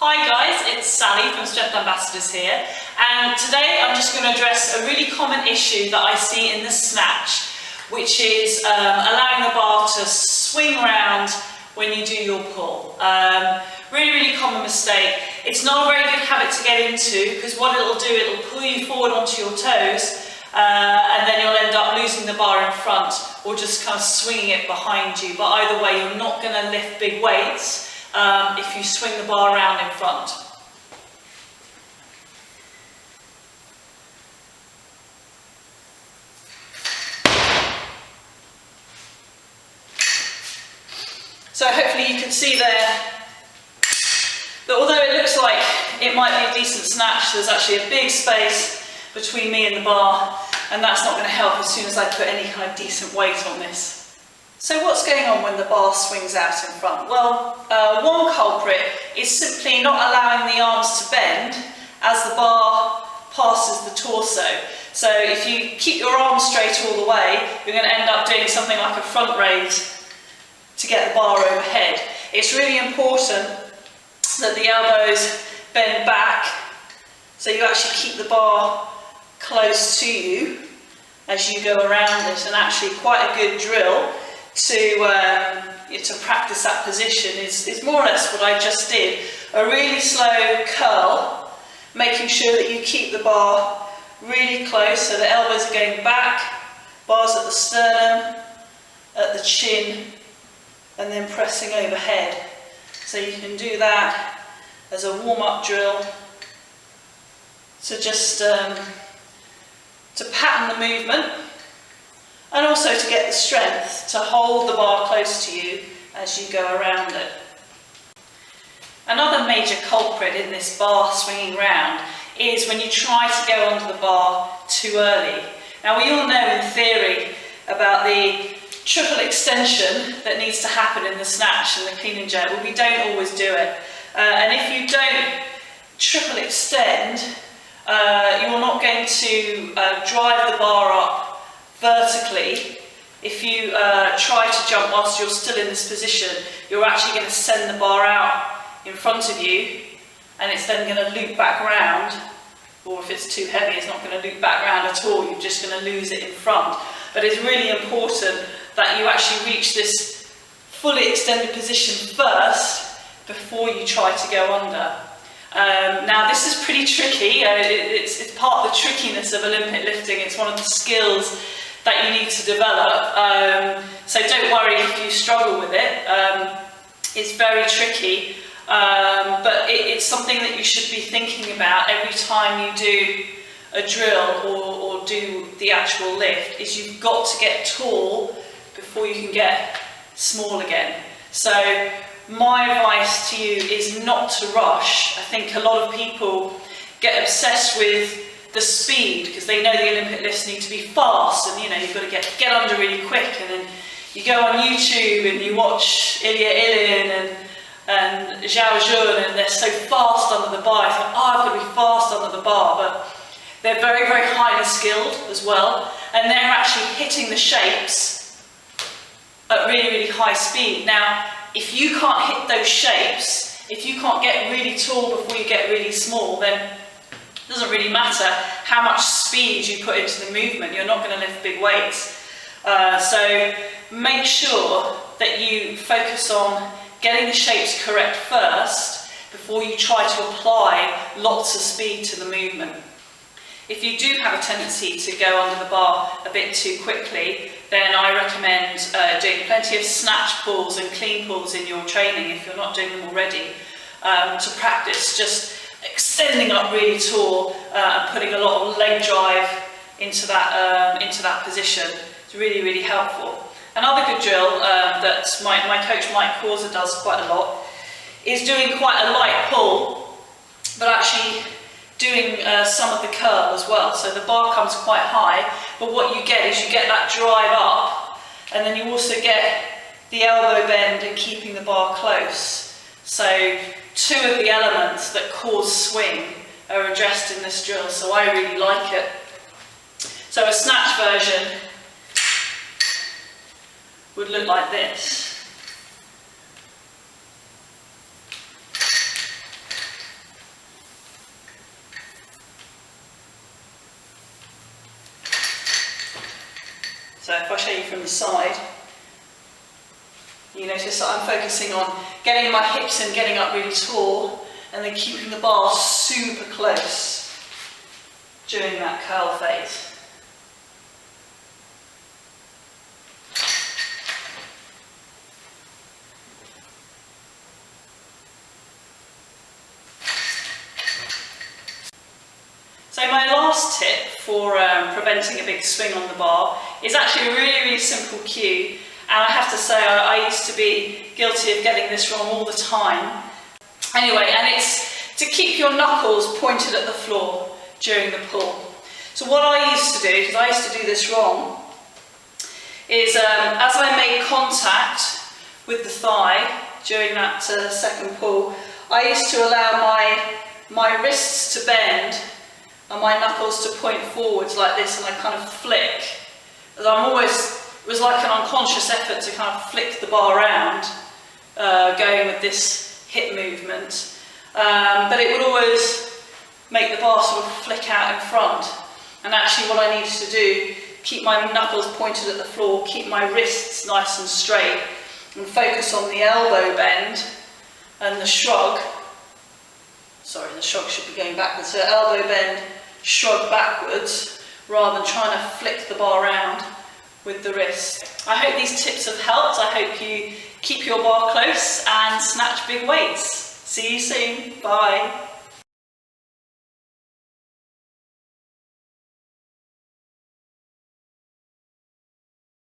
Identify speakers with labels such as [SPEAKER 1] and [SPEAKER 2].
[SPEAKER 1] Hi guys, it's Sally from Strength Ambassadors here, and today I'm just going to address a really common issue that I see in the snatch, which is allowing the bar to swing around when you do your pull. Really common mistake. It's not a very good habit to get into, because what it'll do, it'll pull you forward onto your toes, and then you'll end up losing the bar in front or just kind of swinging it behind you. But either way, you're not going to lift big weights if you swing the bar around in front. So hopefully you can see there that although it looks like it might be a decent snatch, there's actually a big space between me and the bar, and that's not going to help as soon as I put any kind of decent weight on this. So what's going on when the bar swings out in front? Well, one culprit is simply not allowing the arms to bend as the bar passes the torso. So if you keep your arms straight all the way, you're going to end up doing something like a front raise to get the bar overhead. It's really important that the elbows bend back, so you actually keep the bar close to you as you go around it. And actually quite a good drill to practice that position is more or less what I just did. A really slow curl, making sure that you keep the bar really close so the elbows are going back, bars at the sternum, at the chin, and then pressing overhead. So you can do that as a warm-up drill to just to pattern the movement, and also to get the strength to hold the bar close to you as you go around it. Another major culprit in this bar swinging round is when you try to go under the bar too early. Now we all know in theory about the triple extension that needs to happen in the snatch and the clean and jerk, but we don't always do it. And if you don't triple extend, you're not going to drive the bar up vertically. If you try to jump whilst you're still in this position, you're actually going to send the bar out in front of you, and it's then going to loop back round, or if it's too heavy, it's not going to loop back round at all. You're just going to lose it in front. But it's really important that you actually reach this fully extended position first before you try to go under. Now this is pretty tricky. It's part of the trickiness of Olympic lifting. It's one of the skills that you need to develop. So don't worry if you struggle with it. It's very tricky, but it's something that you should be thinking about every time you do a drill or do the actual lift, is you've got to get tall before you can get small again. So my advice to you is not to rush. I think a lot of people get obsessed with the speed because they know the Olympic lifts need to be fast, and you know, you've got to get under really quick, and then you go on YouTube and you watch Ilya Ilin and Zhao Jun, and they're so fast under the bar. I think, oh, I've got to be fast under the bar, but they're very highly skilled as well, and they're actually hitting the shapes at really high speed. Now, if you can't hit those shapes, if you can't get really tall before you get really small, then it doesn't really matter how much speed you put into the movement. You're not going to lift big weights. So make sure that you focus on getting the shapes correct first before you try to apply lots of speed to the movement. If you do have a tendency to go under the bar a bit too quickly, then I recommend doing plenty of snatch pulls and clean pulls in your training if you're not doing them already, to practice just extending up really tall and putting a lot of leg drive into that position. It's really helpful. Another good drill that my coach Mike Causer does quite a lot is doing quite a light pull, but actually doing some of the curl as well. So the bar comes quite high, but what you get is you get that drive up, and then you also get the elbow bend and keeping the bar close. So two of the elements that cause swing are addressed in this drill, so I really like it. So a snatch version would look like this. So if I show you from the side, you notice that I'm focusing on getting my hips and getting up really tall, and then keeping the bar super close during that curl phase. So my last tip for preventing a big swing on the bar is actually a really, really simple cue. And I have to say, I used to be guilty of getting this wrong all the time. Anyway, and it's to keep your knuckles pointed at the floor during the pull. So what I used to do, because I used to do this wrong, is as I made contact with the thigh during that second pull, I used to allow my wrists to bend and my knuckles to point forwards like this, and I kind of flick. As it was like an unconscious effort to kind of flick the bar around, going with this hip movement. But it would always make the bar sort of flick out in front. And actually what I needed to do, keep my knuckles pointed at the floor, keep my wrists nice and straight, and focus on the elbow bend and the shrug. Sorry, the shrug should be going backwards. So elbow bend, shrug backwards, rather than trying to flick the bar around with the wrist. I hope these tips have helped. I hope you keep your bar close and snatch big weights. See you soon. Bye.